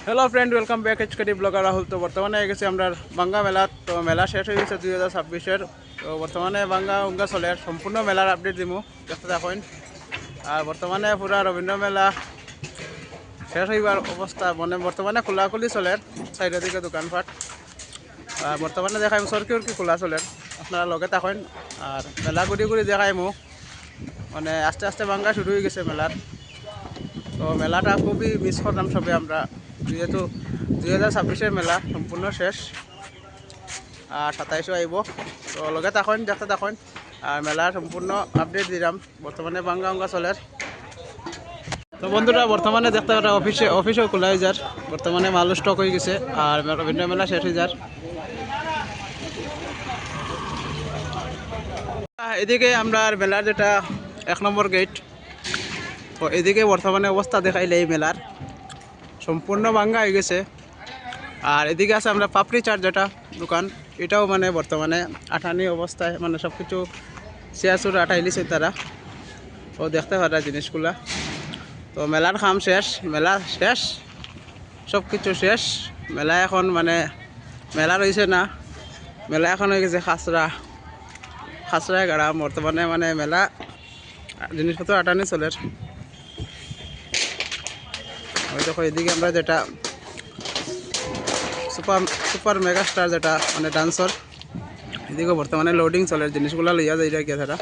Hello friend, welcome back এইচকেডি blogger Rahul. তো বর্তমানে গেছি আমরা বাঙ্গা মেলা। তো মেলা শেষ হয়ে গেছে 2026-এর। তো বর্তমানে বাঙ্গা উঙ্গা চলে সম্পূর্ণ মেলার আপডেট দিব, দেখতে থাকুন। আর বর্তমানে পুরা রবীন্দ্র মেলা শেষ হইবার অবস্থা, মানে বর্তমানে খোলাখুলি চলে সাইডের দিকে দোকানপাট। আর বর্তমানে দেখাই সরকি উরকি খোলা চলে, আপনারা লগে থাকুন। আর মেলা ঘুরি ঘুরি দেখাইমু, মানে আস্তে আস্তে বাঙ্গা শুরু হয়ে গেছে মেলার। তো মেলাটা খুবই মিস করলাম সবে আমরা, যেহেতু 2026-এর মেলা সম্পূর্ণ শেষ। আর 27-ও আইব। তো লগে থাকুন, দেখতে থাকুন। আর মেলার সম্পূর্ণ আপডেট দিলাম। বর্তমানে বাঙ্গা অঙ্গা চলের। তো বন্ধুরা বর্তমানে দেখতে পারা অফিসেও খোলা হয়ে যার। বর্তমানে মালও স্টক হয়ে গেছে। আর রবীন্দ্র মেলা শেষ হয়ে যার। এদিকে আমরা মেলার যেটা 1 নম্বর গেট, তো এদিকে বর্তমানে অবস্থা দেখাইলে এই মেলার সম্পূর্ণ ভাঙ্গা হয়ে গেছে। আর এদিকে আছে আমরা পাপড়ি চাট যেটা দোকান, এটাও মানে বর্তমানে আঠানি অবস্থায়, মানে সব কিছু চেয়ারচুর আঠাইলিছে তারা। ও দেখতে পারা জিনিসগুলা। তো মেলার কাম শেষ, মেলা শেষ, সব কিছু শেষ। মেলা এখন মানে মেলা রয়েছে না, মেলা এখন হয়ে গেছে খাসড়ায় গাড়া। বর্তমানে মানে মেলা জিনিসপত্র আটানি চলে। ওই দেখো এদিকে আমরা যেটা সুপার মেগা স্টার যেটা মানে ডান্সর, এদিকে বর্তমানে লোডিং চলে, জিনিসগুলো লইয়া যাই গিয়ে তারা।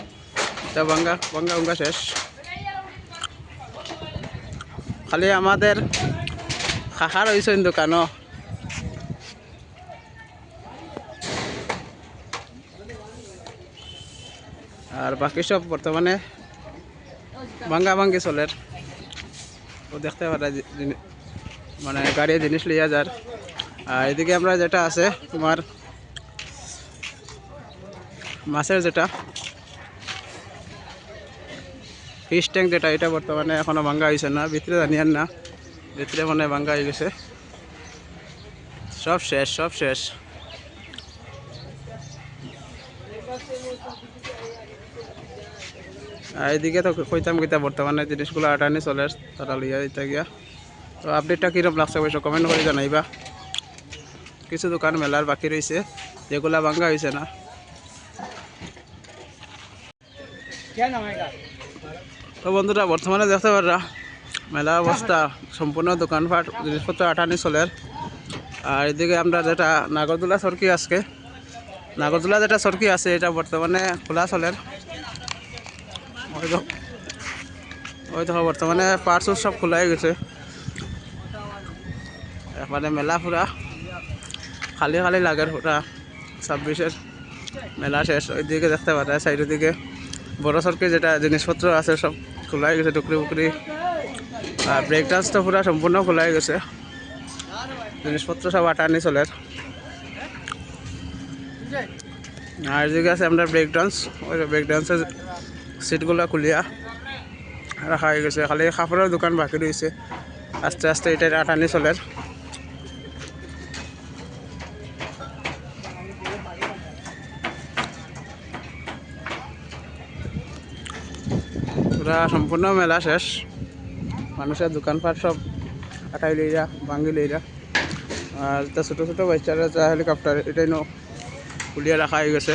এটা বাঙ্গা উঙ্গা শেষ। খালি আমাদের খাখার হয়েছে দোকানও। আর বাকি সব বর্তমানে ভাঙ্গা ভাঙ্গি চলের। ও দেখতে পারা মানে গাড়ি জিনিস লইয়া যার। আর এদিকে আমরা যেটা আছে তোমার মাছের যেটা ফিশ ট্যাঙ্ক যেটা, এটা বর্তমানে এখনো ভাঙ্গা হয়েছে না, ভিতরে জানিয়ার না, ভিতরে মানে ভাঙ্গা হয়ে গেছে। সব শেষ, সব শেষ। আর এদিকে তো কইতাম বর্তমানে জিনিসগুলো আটানি চলে তারা লইয়া দিতে গিয়া। তো আপডেটটা কীরকম লাগছে অবশ্য কমেন্ট করে জানাইবা। কিছু দোকান মেলার বাকি রয়েছে, যেগুলা ভাঙ্গা হয়েছে না। তো বন্ধুরা বর্তমানে দেখতে পারা মেলা অবস্থা সম্পূর্ণ দোকানপাট জিনিসপত্র আটানি চলে। আর এদিকে আমরা যেটা নাগরদোলা সরকি আজকে নাগরদোলা যেটা সরকি আছে, এটা বর্তমানে খোলা চলে। ওই দেখো বর্তমানে পার্টস সব খোলা হয়ে গেছে। মানে মেলা পুরা খালি খালি লাগে পুরা। 26-এর মেলা শেষ। ওইদিকে দেখতে পারা সাইডের দিকে বড় সরকি যেটা জিনিসপত্র আছে সব খোলা হয়ে গেছে, টুকরি ফুকরি। আর ব্রেক ডান্স তো পুরা সম্পূর্ণ খোলা হয়ে গেছে, জিনিসপত্র সব আটানি চলে। আর এদিকে আছে আমরা ব্রেক ডান্স, ওই ব্রেক ডান্সের সিটগুলো খুলিয়া রাখা হয়ে গেছে। খালি কাপড়ের দোকান বাকি রয়েছে, আস্তে আস্তে এটা আটানি চলে। পুরা সম্পূর্ণ মেলা শেষ। মানুষের দোকানপাট সব আটাই লইরা ভাঙ্গি লইরা। আর এটা ছোটো ছোটো বাচ্চারা যা হেলিকপ্টার, এটাই খুলিয়া রাখা হয়ে গেছে।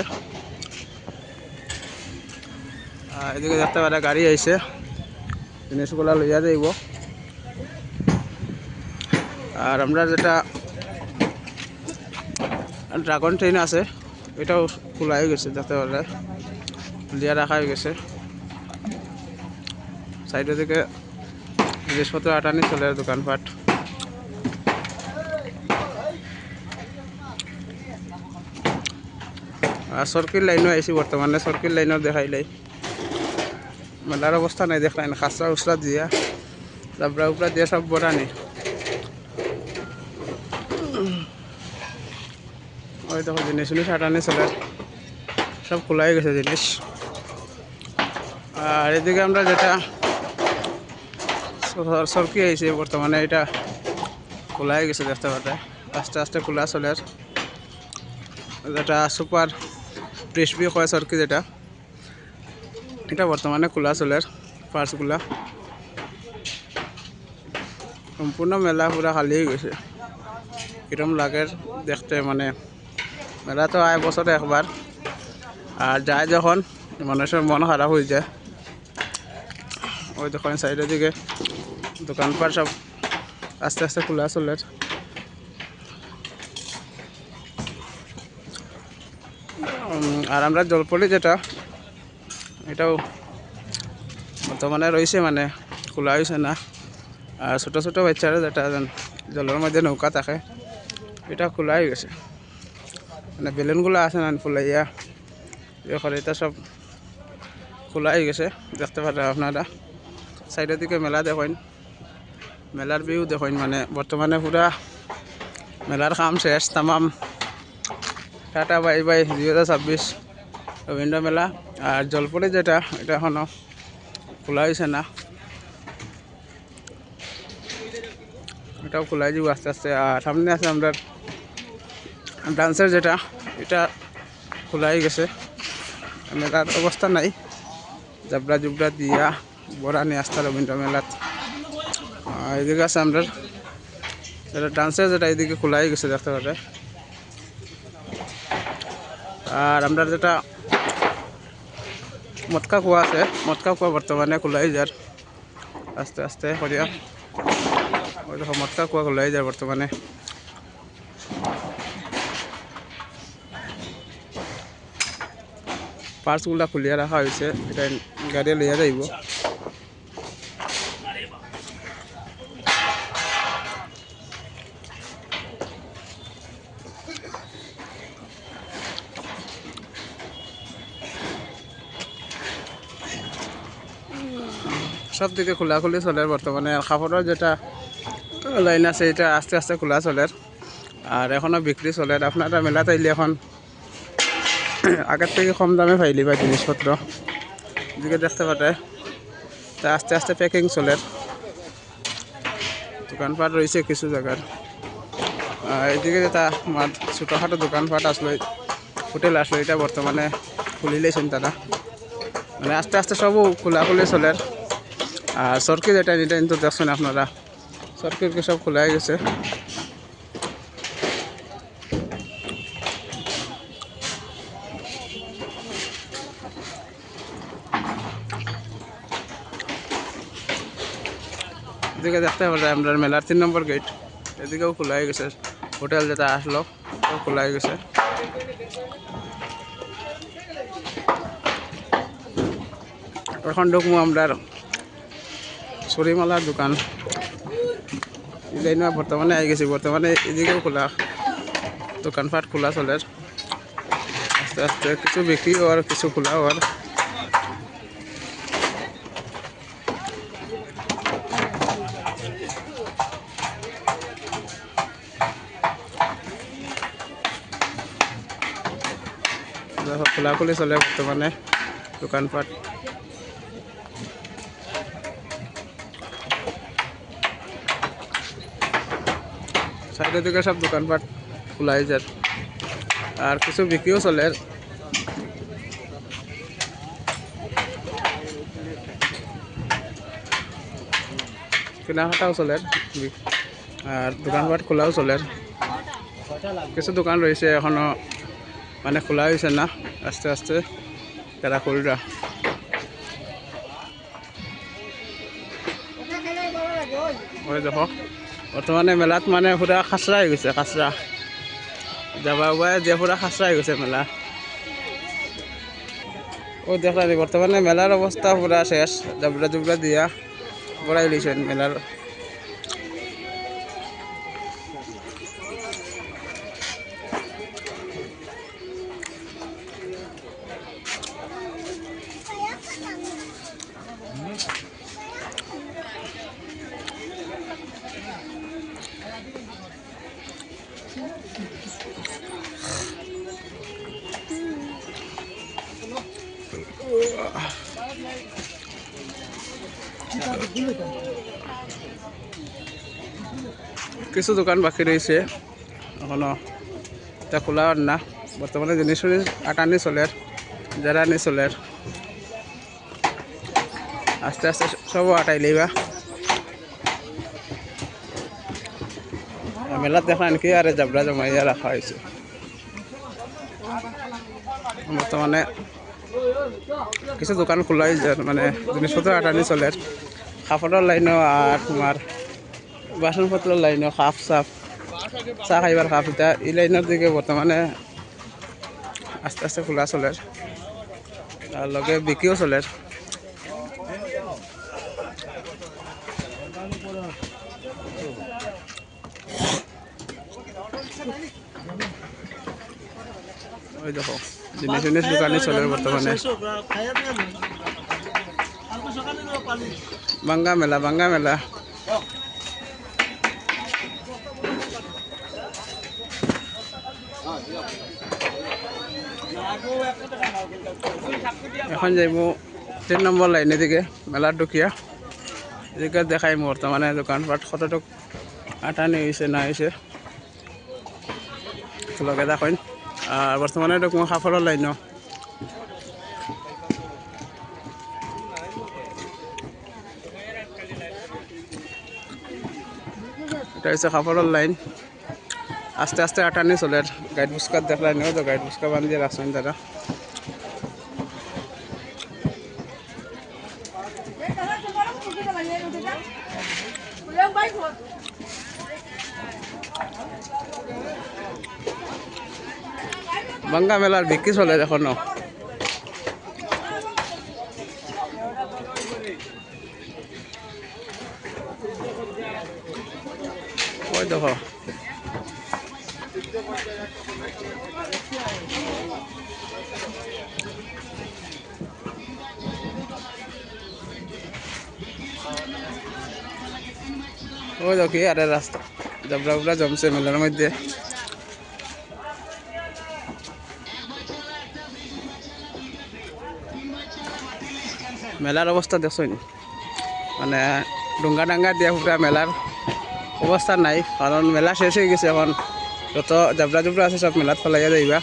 আর এদিকে দেখতে পারা গাড়ি আইছে, জিনিসগুলা লইয়া যাইব। আর আমরা যেটা ড্রাগন ট্রেন আছে, এটাও খোলা হয়ে গেছে, দেখতে পারা খুলিয়া রাখা হয়ে গেছে। সাইডের দিকে জিনিসপত্র আটানি চলে দোকানপাট। আর সরকির লাইনও আইসি, বর্তমানে সরকির লাইনও দেখাইলাই। মেলার অবস্থা নাই দেখলাই না, খাসরা উসরা দিয়া জাবরা উপরা দিয়ে সব বড়ানি। ওই দেখো জিনিস আটানি চলে, সব খোলা হয়ে গেছে জিনিস। আর এদিকে আমরা যেটা সরকি আইছে বর্তমানে, এটা খোলা হয়ে গেছে, দেখতে পারে আস্তে আস্তে খোলা চলে। যেটা সুপার ক্রিসপি কয় সরকি যেটা, এটা বর্তমানে খোলা চলে পার্টসগুলা। সম্পূর্ণ মেলা পুরা খালি হয়ে গেছে। কিরম লাগে দেখতে, মানে মেলা তো আয় বছরে একবার, আর যায় যখন মানুষের মন খারাপ হয়ে যায়। ওই দেখুন সাইডের দিকে দোকানপাট সব আস্তে আস্তে খোলা চলে। আর আমরা জলপলি যেটা, এটাও বর্তমানে রয়েছে, মানে খোলা হয়েছে না। আর ছোটো ছোটো বাচ্চারা যেটা জলের মধ্যে নৌকা থাকে, এটা খোলা হয়ে গেছে। মানে বেলুনগুলো আছে না ফুলাইয়া এখন, এটা সব খোলা হয়ে গেছে। দেখতে পারেন আপনারা সাইডের দিকে মেলা দেখেন, মেলার ভিউ দেখেন। মানে বর্তমানে পুরা মেলার কাম শেষ তামাম। টাটা বাই বাই 2026 রবীন্দ্র মেলা। আর জলপরি যেটা, এটা এখনও খোলা হয়েছে না, এটাও খোলাই যাব আস্তে আস্তে। আর সামনে আছে আমরা ডান্সের যেটা, এটা খোলাই গেছে। মেলার অবস্থা নাই, জাবরা জুবরা দিয়া বড়া নিয়ে আসতে রবীন্দ্র মেলাত। এদিকে আছে আমরা যেটা ডান্সের যেটা, এদিকে খোলাই গেছে দেখতে পারে। আর আমরা যেটা মটকা কুয়া আছে, মটকা কুয়া বর্তমানে খোলাই যার আস্তে আস্তে করিয়া। ওই দেখো মটকা কুয়া খোলাই যায় বর্তমানে। পার্টসগুলা খুলিয়া রাখা হয়েছে, এটা গাড়ি লইয়া যাইব। সব দিকে খোলাখুলি চলে বর্তমানে। আর কাপড়ের যেটা লাইন আছে, এটা আস্তে আস্তে খোলা চলে। আর এখনও বিক্রি চলে। আপনারা মেলা চাইলে এখন আগের থেকে কম দামে পাইলি বা জিনিসপত্র এদিকে দেখতে পারে। তা আস্তে আস্তে প্যাকিং চলে। দোকানপাট রয়েছে কিছু জায়গার। এদিকে যেটা ছোটোখাটো দোকানপাট আসলো, হোটেল আসলো, এটা বর্তমানে খুলি লেছেন তারা। মানে আস্তে আস্তে সবও খোলাখুলি চলে। আর সরকি যেটা, এটা কিন্তু দেখছেন আপনারা, সরকিরকে সব খোলা হয়ে গেছে। এদিকে দেখতে পারে আমরা মেলার 3 নম্বর গেট, এদিকেও খোলা হয়ে গেছে। হোটেল যেটা আসলো সব খোলা হয়ে গেছে। এখন ঢুকবো আমরা চুরিমালার দোকান, এই বর্তমানে আই গেছি। বর্তমানে এদিকেও খোলা, দোকানপাট খোলা চলে আস্তে আস্তে। কিছু বিক্রি হওয়ার, কিছু খোলা হওয়ার। খোলাখুলি চলে বর্তমানে দোকানপাট। সাইডের দিকে সব দোকানপাট খোলাই যায়। আর কিছু বিক্রিও চলে। কেনাকাটাও চলে, আর দোকানপাট খোলাও চলে। কিছু দোকান রয়েছে এখনো, মানে খোলা হয়েছে না, আস্তে আস্তে তারা খুলরা। ওই দেখো বর্তমানে মেলাত মানে পুরা খাসরা হয়ে গেছে, খাসরা যাবা যে পুরা খাসরা হয়ে গেছে মেলা। ও দেখলাম বর্তমানে মেলার অবস্থা পুরা শেষ, জাবরা জুবরা দিয়া বড়াই লিছেন মেলার। কিছু দোকান বাকি রয়েছে এখনো, এটা খোলা না। বর্তমানে জিনিস আটানি চলে, জেরানি চলে। আস্তে আস্তে সব আটাই লইবা। মেলাত দেখা নাকি আরে জাবরা জমাইয়া রাখা হয়েছে বর্তমানে কিছু দোকান খোলা হয়েছে মানে জিনিসপত্র আটানি চলে কাপড়ের লাইনও আর তোমার বাসনপত্রের লাইনও কাপ চাপ চা খাইবার কাপ এটা এই লাইনের দিকে বর্তমানে আস্তে আস্তে খোলা চলে আর লগে বিক্রিও চলে ওই দেখো জিনিস জিনিস দোকানে চলে বর্তমানে বাঙ্গা মেলা এখন যাইব 3 নম্বর লাইনের দিকে মেলার ঢুকিয়া এদিকে দেখাই বর্তমানে দোকানপাট কতটুক আটানি হয়েছে না হয়েছে লগে দেখেন আর বর্তমানে ঢুকবো কাপড়ের লাইন এটা হচ্ছে কাপড়ের লাইন আস্তে আস্তে আটানি চলে গাইড বুস্কার দেখলাই নেও তো গাইড বুস্কা বান্ধিয়ে রাখছেন তারা বাঙ্গা মেলার বিক্রি চলে এখনো ওই দেখো ওই দেখি আরে রাস্তা জাবরা জমছে মেলার মধ্যে মেলার অবস্থা দেখছেন মানে ডুঙ্গা ডাঙ্গা দিয়া পুরা মেলার অবস্থা নাই কারণ মেলা শেষ হয়ে গেছে এখন যত জাবরা জুবরা আছে সব মেলাত ফেলাইয়া যাইবা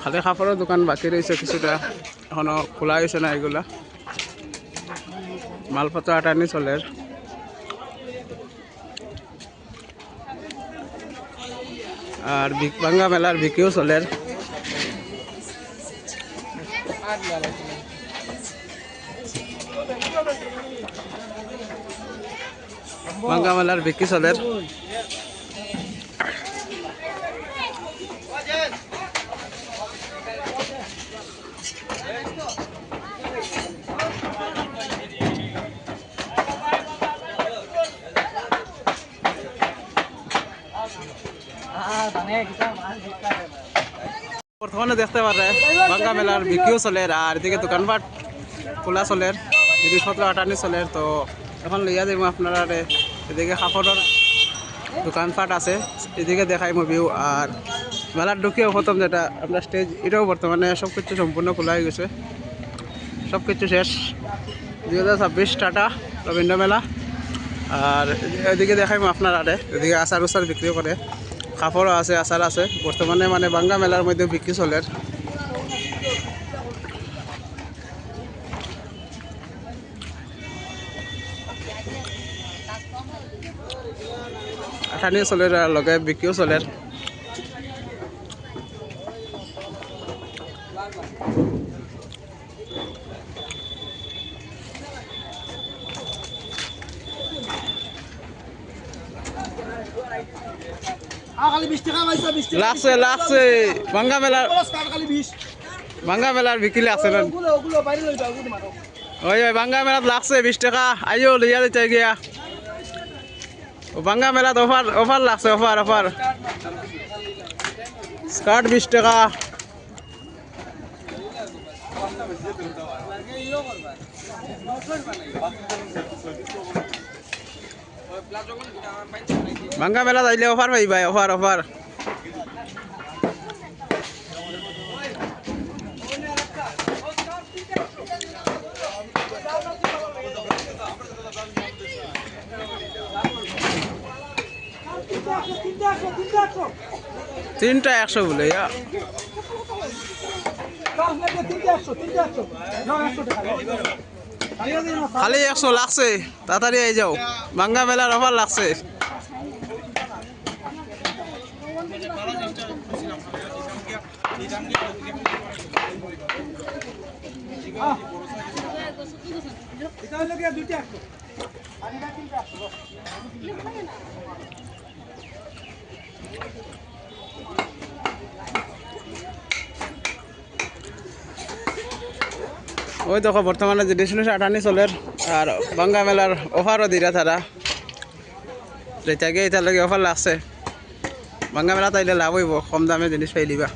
খালি কাপড়ের দোকান বাকি রয়েছে কিছুটা এখনো খোলা হয়েছে না এগুলা মালপত্র আটানি চলে আর বাঙ্গা মেলার বিক্রিও চলে বাঙ্গা মেলার বিক্রি চলে বর্তমানে দেখতে পারে বাঙ্গা মেলার বিক্রিও চলে আর এদিকে দোকানপাট খোলা চলে জিনিসপত্র আটানি চলে তো এখন লইয়া যাবো আপনারা এদিকে কাপড়ের দোকানপাট আছে এদিকে দেখাই ভিউ আর মেলার ঢুকিয়েও প্রথম যেটা আপনার স্টেজ এটাও বর্তমানে সব কিছু সম্পূর্ণ খোলা হয়ে গেছে সব কিছু শেষ 2026 টাটা রবীন্দ্র মেলা আর এদিকে দেখাই আপনারা এদিকে আচার উচার বিক্রি করে কাপড়ও আছে আচার আছে বর্তমানে মানে বাঙ্গা মেলার মধ্যে বিক্রি চলে আঠানিও চলে লগে বিক্রিও চলে লাগছে লাগছে বাঙ্গা মেলার বিক্রি লাগছে ওই বাঙ্গা মেলাত লাগছে 20 টাকা আইও লইয়া দিতে গিয়া বাঙ্গা মেলাত অফার লাগছে অফার স্কার্ট 20 টাকা বাঙ্গা মেলা যাইলে অফার পাইবা অফার 3টা 100 বলে খালি 100 লাগছে, তাড়াতাড়ি আই যাও, বাঙ্গা মেলার অফার লাগছে। ওই দেখো বর্তমানে যে ডেস্টিনেশন আটানি চলের আর বাঙ্গা মেলার অফারও দিরা তারা যেটাকে এটার লাগে অফার লাগছে। বাঙ্গা মেলা তাইলে লাভ হইব, কম দামে জিনিস পাইলিবা।